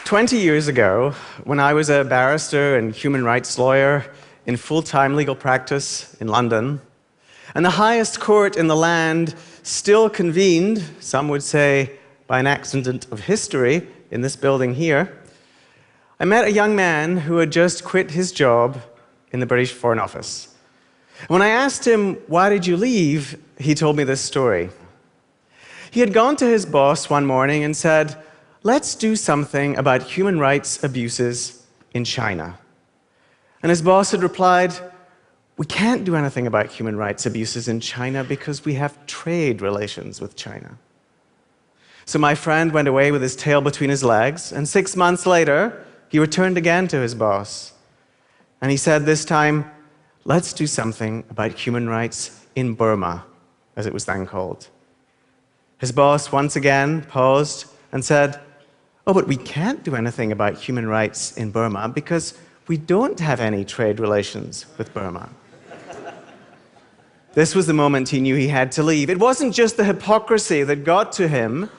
20 years ago, when I was a barrister and human rights lawyer in full-time legal practice in London, and the highest court in the land still convened, some would say by an accident of history, in this building here, I met a young man who had just quit his job in the British Foreign Office. When I asked him, "Why did you leave?" he told me this story. He had gone to his boss one morning and said, "Let's do something about human rights abuses in China." And his boss had replied, "We can't do anything about human rights abuses in China because we have trade relations with China." So my friend went away with his tail between his legs, and 6 months later, he returned again to his boss. And he said this time, "Let's do something about human rights in Burma," as it was then called. His boss once again paused and said, "Oh, but we can't do anything about human rights in Burma because we don't have any trade relations with Burma." This was the moment he knew he had to leave. It wasn't just the hypocrisy that got to him,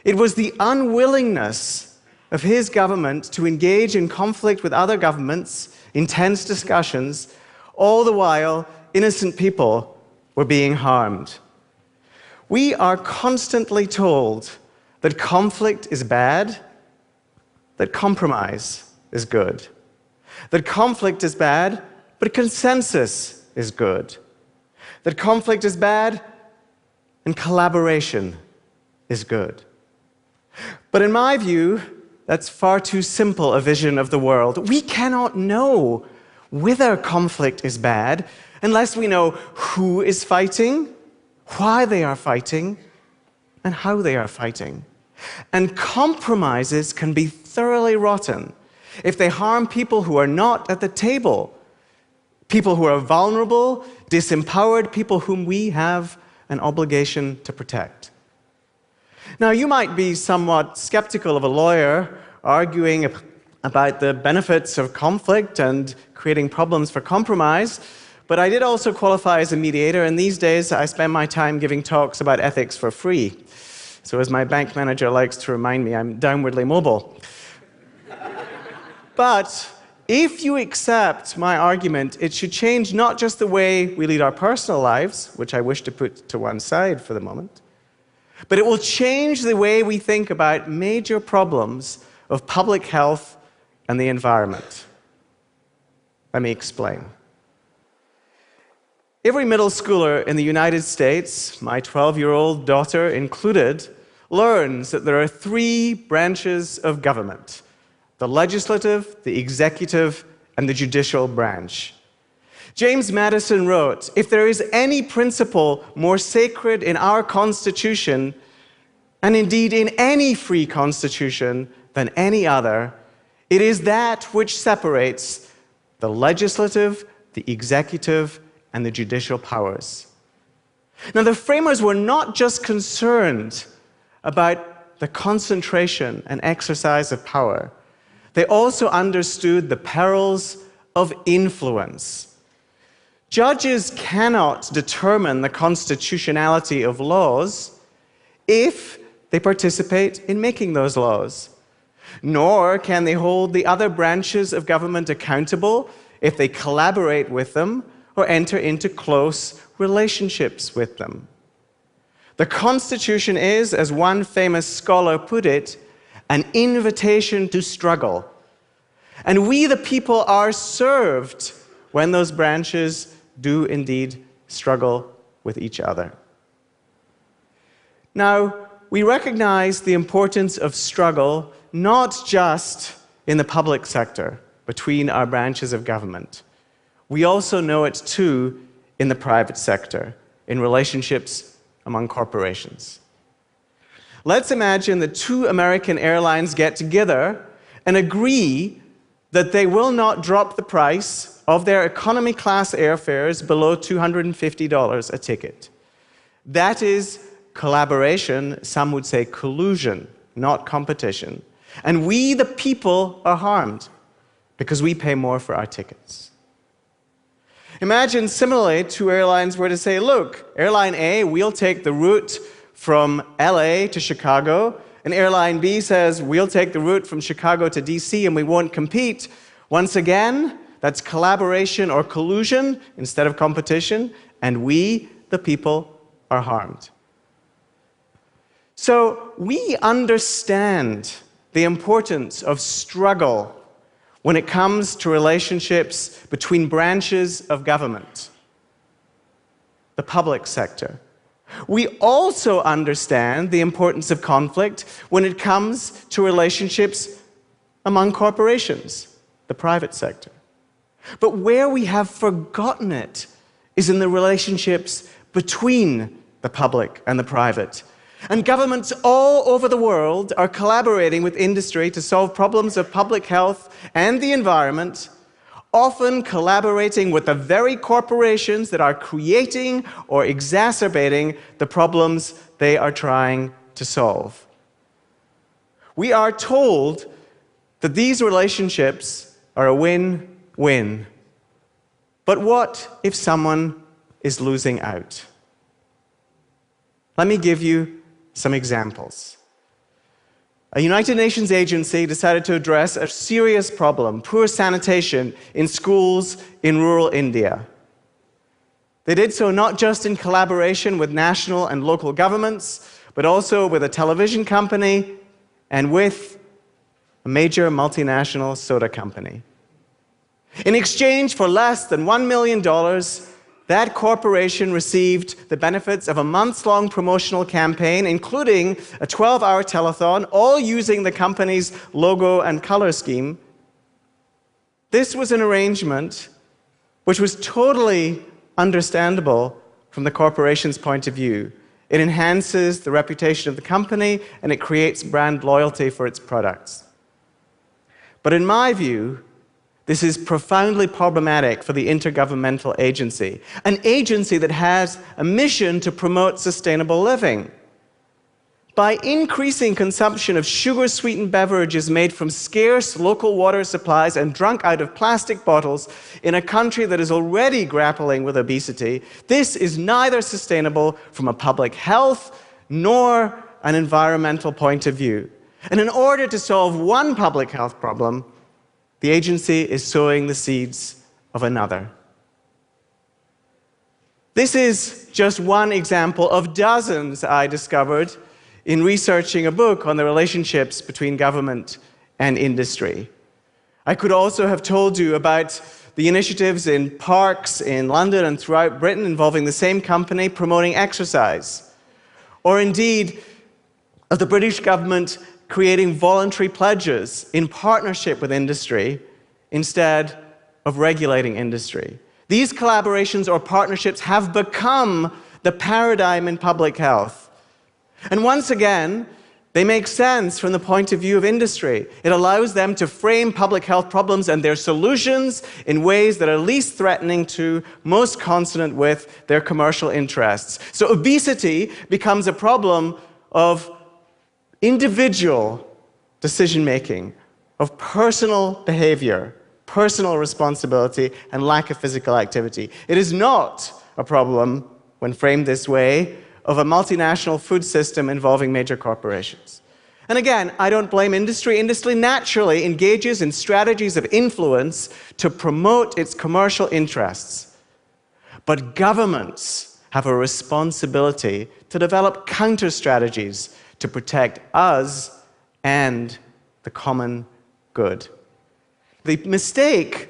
it was the unwillingness of his government to engage in conflict with other governments, intense discussions, all the while innocent people were being harmed. We are constantly told that conflict is bad, that compromise is good. That conflict is bad, but consensus is good. That conflict is bad, and collaboration is good. But in my view, that's far too simple a vision of the world. We cannot know whether conflict is bad unless we know who is fighting, why they are fighting, and how they are fighting. And compromises can be thoroughly rotten if they harm people who are not at the table, people who are vulnerable, disempowered, people whom we have an obligation to protect. Now, you might be somewhat skeptical of a lawyer arguing about the benefits of conflict and creating problems for compromise, but I did also qualify as a mediator, and these days I spend my time giving talks about ethics for free. So as my bank manager likes to remind me, I'm downwardly mobile. But if you accept my argument, it should change not just the way we lead our personal lives, which I wish to put to one side for the moment, but it will change the way we think about major problems of public health and the environment. Let me explain. Every middle schooler in the United States, my 12-year-old daughter included, learns that there are 3 branches of government: the legislative, the executive, and the judicial branch. James Madison wrote, "If there is any principle more sacred in our Constitution, and indeed in any free constitution than any other, it is that which separates the legislative, the executive, and the judicial powers." Now, the framers were not just concerned about the concentration and exercise of power. They also understood the perils of influence. Judges cannot determine the constitutionality of laws if they participate in making those laws. Nor can they hold the other branches of government accountable if they collaborate with them or enter into close relationships with them. The Constitution is, as one famous scholar put it, an invitation to struggle. And we, the people, are served when those branches do indeed struggle with each other. Now, we recognize the importance of struggle not just in the public sector between our branches of government. We also know it too in the private sector, in relationships among corporations. Let's imagine that 2 American airlines get together and agree that they will not drop the price of their economy class airfares below $250 a ticket. That is collaboration, some would say collusion, not competition. And we, the people, are harmed because we pay more for our tickets. Imagine similarly 2 airlines were to say, look, airline A, we'll take the route from LA to Chicago, an airline B says, we'll take the route from Chicago to DC and we won't compete. Once again, that's collaboration or collusion instead of competition, and we, the people, are harmed. So we understand the importance of struggle when it comes to relationships between branches of government, the public sector. We also understand the importance of conflict when it comes to relationships among corporations, the private sector. But where we have forgotten it is in the relationships between the public and the private. And governments all over the world are collaborating with industry to solve problems of public health and the environment, often collaborating with the very corporations that are creating or exacerbating the problems they are trying to solve. We are told that these relationships are a win-win. But what if someone is losing out? Let me give you some examples. A United Nations agency decided to address a serious problem, poor sanitation in schools in rural India. They did so not just in collaboration with national and local governments, but also with a television company and with a major multinational soda company. In exchange for less than $1 million, that corporation received the benefits of a months-long promotional campaign, including a 12-hour telethon, all using the company's logo and color scheme. This was an arrangement which was totally understandable from the corporation's point of view. It enhances the reputation of the company, and it creates brand loyalty for its products. But in my view, this is profoundly problematic for the intergovernmental agency, an agency that has a mission to promote sustainable living. By increasing consumption of sugar-sweetened beverages made from scarce local water supplies and drunk out of plastic bottles in a country that is already grappling with obesity, this is neither sustainable from a public health nor an environmental point of view. And in order to solve one public health problem, the agency is sowing the seeds of another. This is just one example of dozens I discovered in researching a book on the relationships between government and industry. I could also have told you about the initiatives in parks in London and throughout Britain involving the same company promoting exercise, or indeed of the British government creating voluntary pledges in partnership with industry instead of regulating industry. These collaborations or partnerships have become the paradigm in public health. And once again, they make sense from the point of view of industry. It allows them to frame public health problems and their solutions in ways that are least threatening to, most consonant with their commercial interests. So obesity becomes a problem of individual decision-making, of personal behavior, personal responsibility, and lack of physical activity. It is not a problem, when framed this way, of a multinational food system involving major corporations. And again, I don't blame industry. Industry naturally engages in strategies of influence to promote its commercial interests. But governments have a responsibility to develop counter-strategies to protect us and the common good. The mistake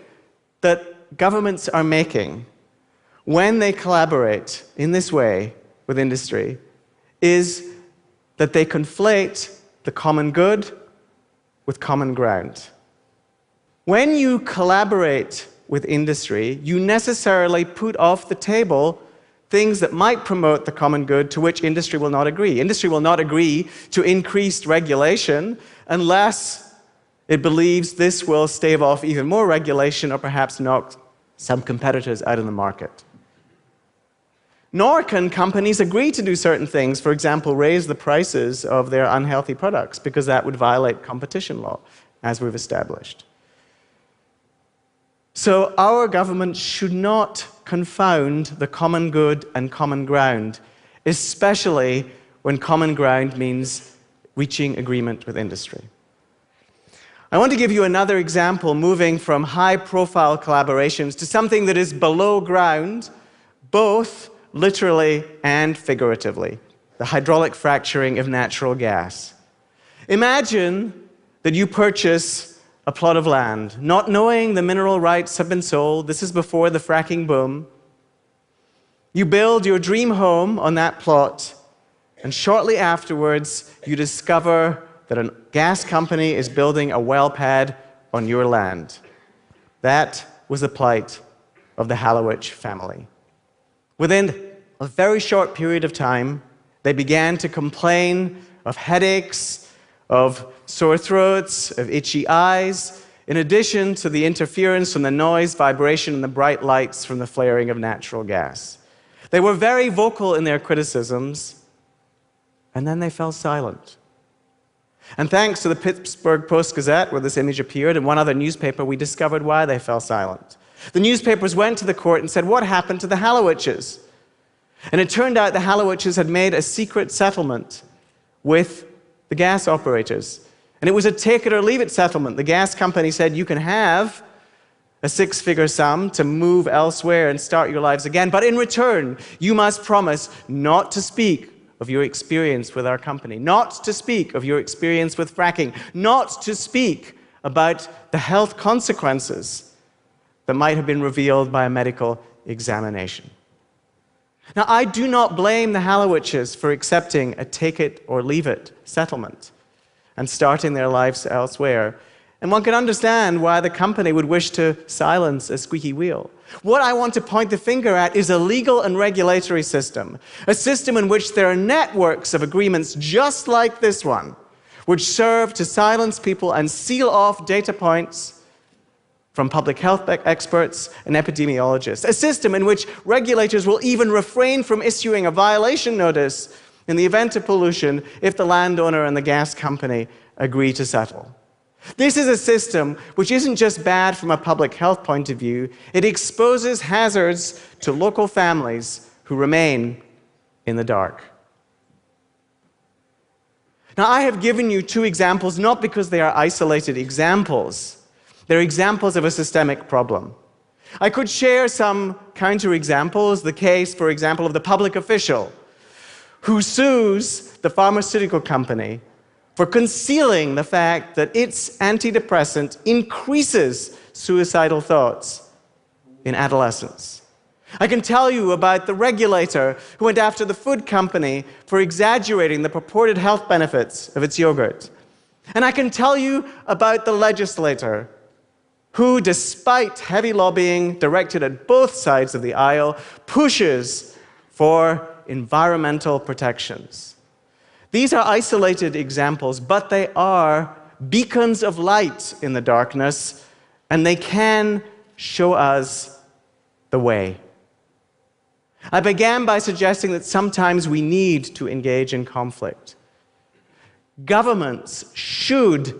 that governments are making when they collaborate in this way with industry is that they conflate the common good with common ground. When you collaborate with industry, you necessarily put off the table things that might promote the common good to which industry will not agree. Industry will not agree to increased regulation unless it believes this will stave off even more regulation or perhaps knock some competitors out of the market. Nor can companies agree to do certain things, for example, raise the prices of their unhealthy products, because that would violate competition law, as we've established. So our government should not confound the common good and common ground, especially when common ground means reaching agreement with industry. I want to give you another example, moving from high-profile collaborations to something that is below ground, both literally and figuratively, the hydraulic fracturing of natural gas. Imagine that you purchase a plot of land, not knowing the mineral rights have been sold. This is before the fracking boom. You build your dream home on that plot, and shortly afterwards, you discover that a gas company is building a well pad on your land. That was the plight of the Hallowich family. Within a very short period of time, they began to complain of headaches, of sore throats, of itchy eyes, in addition to the interference from the noise, vibration, and the bright lights from the flaring of natural gas. They were very vocal in their criticisms, and then they fell silent. And thanks to the Pittsburgh Post-Gazette, where this image appeared, and one other newspaper, we discovered why they fell silent. The newspapers went to the court and said, "What happened to the Hallowiches?" And it turned out the Hallowiches had made a secret settlement with the gas operators. And it was a take-it-or-leave-it settlement. The gas company said, "You can have a six-figure sum to move elsewhere and start your lives again, but in return, you must promise not to speak of your experience with our company, not to speak of your experience with fracking, not to speak about the health consequences that might have been revealed by a medical examination." Now, I do not blame the Hallowiches for accepting a take-it-or-leave-it settlement and starting their lives elsewhere. And one can understand why the company would wish to silence a squeaky wheel. What I want to point the finger at is a legal and regulatory system, a system in which there are networks of agreements just like this one, which serve to silence people and seal off data points from public health experts and epidemiologists, a system in which regulators will even refrain from issuing a violation notice in the event of pollution if the landowner and the gas company agree to settle. This is a system which isn't just bad from a public health point of view, it exposes hazards to local families who remain in the dark. Now, I have given you two examples not because they are isolated examples. They're examples of a systemic problem. I could share some counterexamples, the case, for example, of the public official who sues the pharmaceutical company for concealing the fact that its antidepressant increases suicidal thoughts in adolescents. I can tell you about the regulator who went after the food company for exaggerating the purported health benefits of its yogurt. And I can tell you about the legislator who, despite heavy lobbying directed at both sides of the aisle, pushes for environmental protections. These are isolated examples, but they are beacons of light in the darkness, and they can show us the way. I began by suggesting that sometimes we need to engage in conflict. Governments should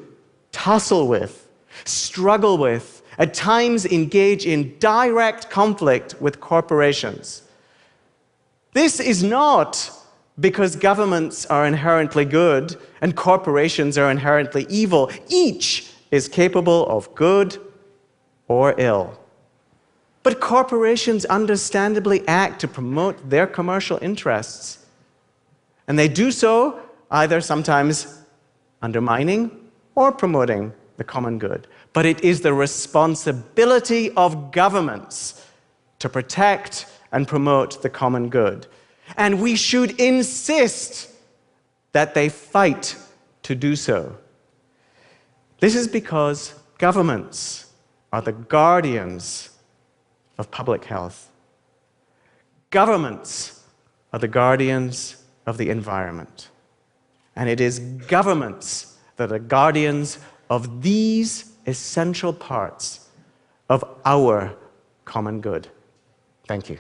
tussle with, struggle with, at times engage in direct conflict with corporations. This is not because governments are inherently good and corporations are inherently evil. Each is capable of good or ill. But corporations understandably act to promote their commercial interests. And they do so either sometimes undermining or promoting the common good. But it is the responsibility of governments to protect and promote the common good. And we should insist that they fight to do so. This is because governments are the guardians of public health. Governments are the guardians of the environment. And it is governments that are guardians of these essential parts of our common good. Thank you.